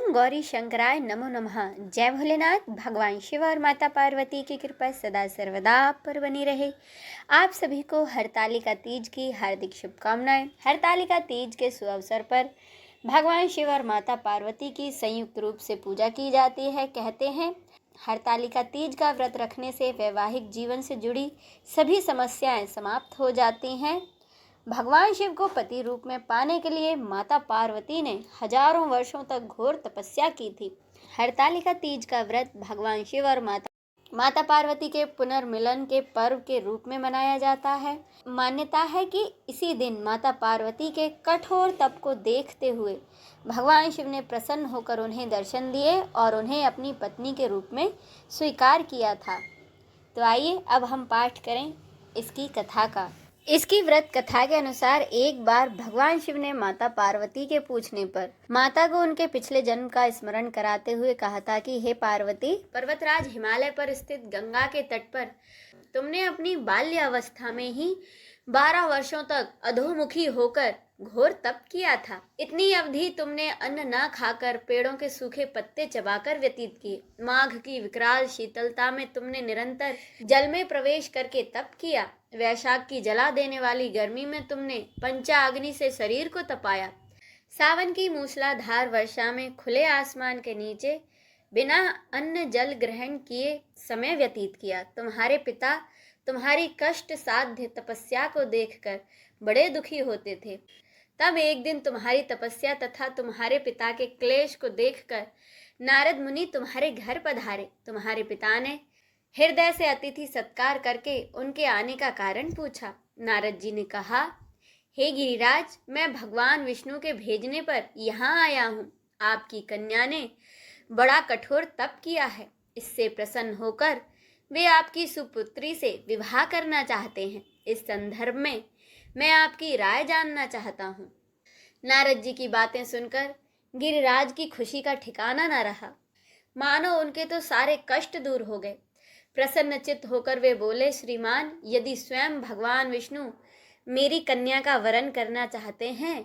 ओम गौरी शंकराय नमो नमः। जय भोलेनाथ। भगवान शिव और माता पार्वती की कृपा सदा सर्वदा आप पर बनी रहे। आप सभी को हरतालिका तीज की हार्दिक शुभकामनाएं। हरतालिका तीज के सुअवसर पर भगवान शिव और माता पार्वती की संयुक्त रूप से पूजा की जाती है। कहते हैं हरतालिका तीज का व्रत रखने से वैवाहिक जीवन से जुड़ी सभी समस्याएं समाप्त हो जाती हैं। भगवान शिव को पति रूप में पाने के लिए माता पार्वती ने हजारों वर्षों तक घोर तपस्या की थी। हरतालिका तीज का व्रत भगवान शिव और माता पार्वती के पुनर्मिलन के पर्व के रूप में मनाया जाता है। मान्यता है कि इसी दिन माता पार्वती के कठोर तप को देखते हुए भगवान शिव ने प्रसन्न होकर उन्हें दर्शन दिए और उन्हें अपनी पत्नी के रूप में स्वीकार किया था। तो आइए अब हम पाठ करें इसकी कथा का। इसकी व्रत कथा के अनुसार एक बार भगवान शिव ने माता पार्वती के पूछने पर माता को उनके पिछले जन्म का स्मरण कराते हुए कहा था कि हे पार्वती, पर्वतराज हिमालय पर स्थित गंगा के तट पर तुमने अपनी बाल्य अवस्था में ही 12 वर्षों तक अधोमुखी होकर घोर तप किया था। इतनी अवधि तुमने अन्न न खाकर पेड़ों के सूखे पत्ते चबाकर व्यतीत किए। माघ की विकराल शीतलता में तुमने निरंतर जल में प्रवेश करके तप किया। वैशाख की जला देने वाली गर्मी में तुमने पंचाग्नि से शरीर को तपाया। सावन की मूसलाधार वर्षा में खुले आसमान के नीचे बिना अन्न जल ग्रहण किए समय व्यतीत किया। तुम्हारे पिता तुम्हारी कष्ट साध्य तपस्या को देखकर बड़े दुखी होते थे। तब एक दिन तुम्हारी तपस्या तथा तुम्हारे पिता के क्लेश को देखकर नारद मुनि तुम्हारे घर पधारे। तुम्हारे पिता ने हृदय से अतिथि सत्कार करके उनके आने का कारण पूछा। नारद जी ने कहा, हे गिरिराज, मैं भगवान विष्णु के भेजने पर यहाँ आया हूँ। आपकी कन्या ने बड़ा कठोर तप किया है। इससे प्रसन्न होकर वे आपकी सुपुत्री से विवाह करना चाहते हैं। इस संदर्भ में मैं आपकी राय जानना चाहता हूँ। नारद जी की बातें सुनकर गिरिराज की खुशी का ठिकाना न रहा। मानो उनके तो सारे कष्ट दूर हो गए। प्रसन्नचित्त होकर वे बोले, श्रीमान, यदि स्वयं भगवान विष्णु मेरी कन्या का वरण करना चाहते हैं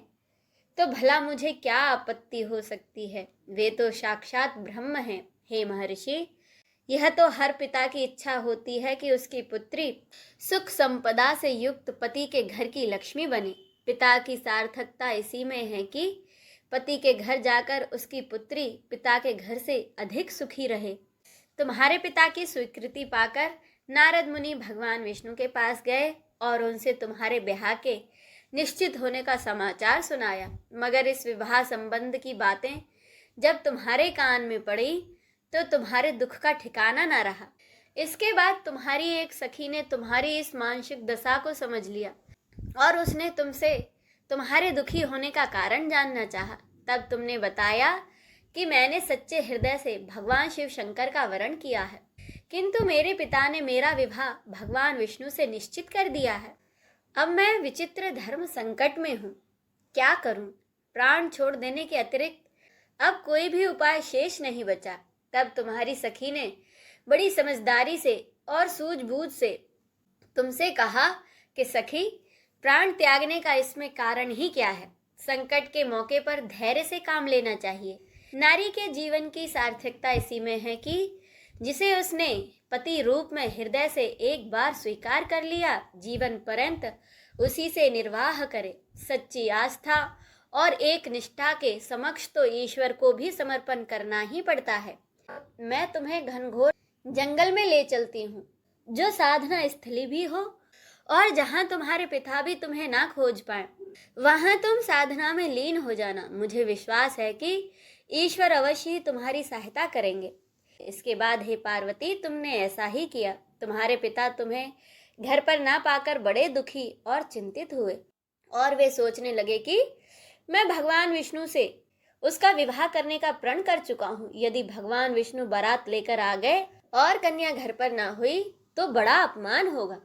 तो भला मुझे क्या आपत्ति हो सकती है। वे तो साक्षात ब्रह्म हैं। हे महर्षि, यह तो हर पिता की इच्छा होती है कि उसकी पुत्री सुख संपदा से युक्त पति के घर की लक्ष्मी बने। पिता की सार्थकता इसी में है कि पति के घर जाकर उसकी पुत्री पिता के घर से अधिक सुखी रहे। तुम्हारे पिता की स्वीकृति पाकर नारद मुनि भगवान विष्णु के पास गए और उनसे तुम्हारे ब्याह के निश्चित होने का समाचार सुनाया। मगर इस विवाह संबंध की बातें जब तुम्हारे कान में पड़ी तो तुम्हारे दुख का ठिकाना न रहा। इसके बाद तुम्हारी एक सखी ने तुम्हारी इस मानसिक दशा को समझ लिया और उसने तुमसे तुम्हारे दुखी होने का कारण जानना चाहा। तब तुमने बताया कि मैंने सच्चे हृदय से भगवान शिव शंकर का वरण किया है, किंतु मेरे पिता ने मेरा विवाह भगवान विष्णु से निश्चित कर दिया है। अब मैं विचित्र धर्म संकट में हूँ। क्या करूँ? प्राण छोड़ देने के अतिरिक्त अब कोई भी उपाय शेष नहीं बचा। तब तुम्हारी सखी ने बड़ी समझदारी से और सूझबूझ से तुमसे कहा कि सखी, प्राण त्यागने का इसमें कारण ही क्या है। संकट के मौके पर धैर्य से काम लेना चाहिए। नारी के जीवन की सार्थकता इसी में है कि जिसे उसने पति रूप में हृदय से एक बार स्वीकार कर लिया, जीवन पर्यंत उसी से निर्वाह करे। सच्ची आस्था और एक निष्ठा के समक्ष तो ईश्वर को भी समर्पण करना ही पड़ता है। मैं तुम्हें घनघोर जंगल में ले चलती हूँ, जो साधना स्थली भी हो और जहाँ तुम्हारे पिता भी तुम्हें ना खोज पाए। वहाँ तुम साधना में लीन हो जाना। मुझे विश्वास है कि ईश्वर अवश्य ही तुम्हारी सहायता करेंगे। इसके बाद हे पार्वती, तुमने ऐसा ही किया। तुम्हारे पिता तुम्हें घर पर ना पाकर बड़े दुखी और चिंतित हुए और वे सोचने लगे कि मैं भगवान विष्णु से उसका विवाह करने का प्रण कर चुका हूँ। यदि भगवान विष्णु बारात लेकर आ गए और कन्या घर पर ना हुई तो बड़ा अपमान होगा।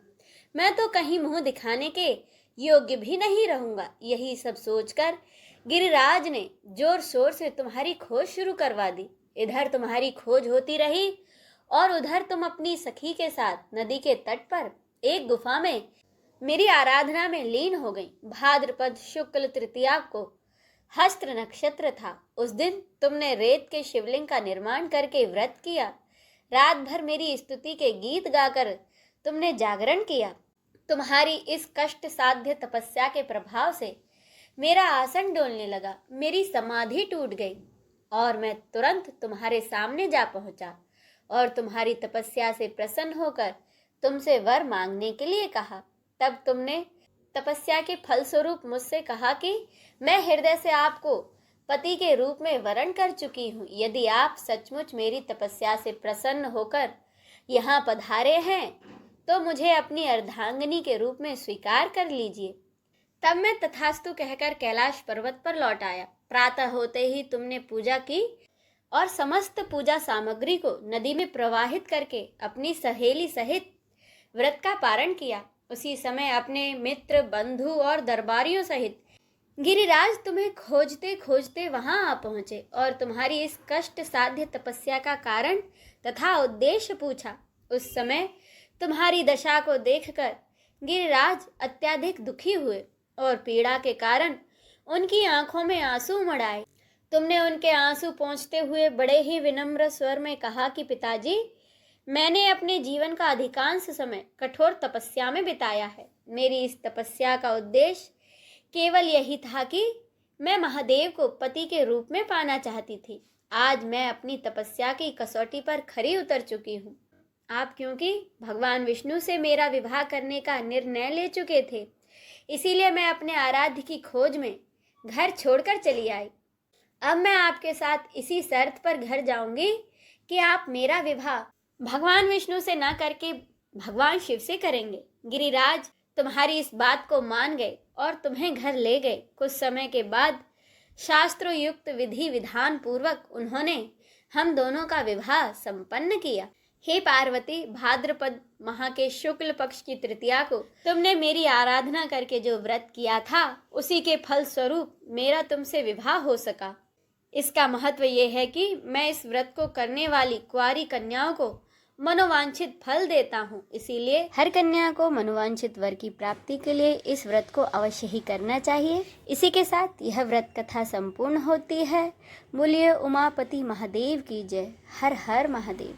मैं तो कहीं मुंह दिखाने के योग्य भी नहीं रहूंगा। यही सब सोचकर गिरिराज ने जोर शोर से तुम्हारी खोज शुरू करवा दी। इधर तुम्हारी खोज होती रही और उधर तुम अपनी सखी के साथ नदी के तट पर एक गुफा में मेरी आराधना में लीन हो गई। भाद्रपद शुक्ल तृतीया को हस्त नक्षत्र था। उस दिन तुमने रेत के शिवलिंग का निर्माण करके व्रत किया। रात भर मेरी स्तुति के गीत गाकर तुमने जागरण किया। तुम्हारी इस कष्ट साध्य तपस्या के प्रभाव से मेरा आसन डोलने लगा, मेरी समाधि टूट गई और मैं तुरंत तुम्हारे सामने जा पहुंचा और तुम्हारी तपस्या से प्रसन्न होकर तुमसे वर मांगने के लिए कहा। तब तुमने तपस्या के फलस्वरूप मुझसे कहा कि मैं हृदय से आपको पति के रूप में वरण कर चुकी हूँ। यदि आप सचमुच मेरी तपस्या से प्रसन्न होकर यहाँ पधारे हैं तो मुझे अपनी अर्धांगिनी के रूप में स्वीकार कर लीजिए। तब मैं तथास्तु कहकर कैलाश पर्वत पर लौट आया। प्रातः होते ही तुमने पूजा की और समस्त पूजा सामग्री को नदी में प्रवाहित करके अपनी सहेली सहित व्रत का पारण किया। उसी समय अपने मित्र, बंधु और दरबारियों सहित गिरिराज तुम्हें खोजते खोजते वहां आ पहुंचे और तुम्हारी इस कष्ट साध्य तपस्या का कारण तथा उद्देश्य पूछा। उस समय तुम्हारी दशा को देखकर गिरिराज अत्यधिक दुखी हुए और पीड़ा के कारण उनकी आंखों में आंसू उमड़ आए। तुमने उनके आंसू पोंछते हुए बड़े ही विनम्र स्वर में कहा कि पिताजी, मैंने अपने जीवन का अधिकांश समय कठोर तपस्या में बिताया है। मेरी इस तपस्या का उद्देश्य केवल यही था कि मैं महादेव को पति के रूप में पाना चाहती थी। आज मैं अपनी तपस्या की कसौटी पर खरी उतर चुकी हूँ। आप क्योंकि भगवान विष्णु से मेरा विवाह करने का निर्णय ले चुके थे, इसीलिए मैं अपने आराध्य की खोज में घर छोड़कर चली आई। अब मैं आपके साथ इसी शर्त पर घर जाऊंगी कि आप मेरा विवाह भगवान विष्णु से न करके भगवान शिव से करेंगे। गिरिराज तुम्हारी इस बात को मान गए और तुम्हें घर ले गए। कुछ समय के बाद शास्त्रोयुक्त विधि विधान पूर्वक उन्होंने हम दोनों का विवाह संपन्न किया। हे पार्वती, भाद्रपद माह के शुक्ल पक्ष की तृतीया को तुमने मेरी आराधना करके जो व्रत किया था, उसी के फल स्वरूप मेरा तुमसे विवाह हो सका। इसका महत्व ये है कि मैं इस व्रत को करने वाली कुंवारी कन्याओं को मनोवांछित फल देता हूँ। इसीलिए हर कन्या को मनोवांछित वर की प्राप्ति के लिए इस व्रत को अवश्य ही करना चाहिए। इसी के साथ यह व्रत कथा संपूर्ण होती है। बोलिए उमापति महादेव की जय। हर हर महादेव।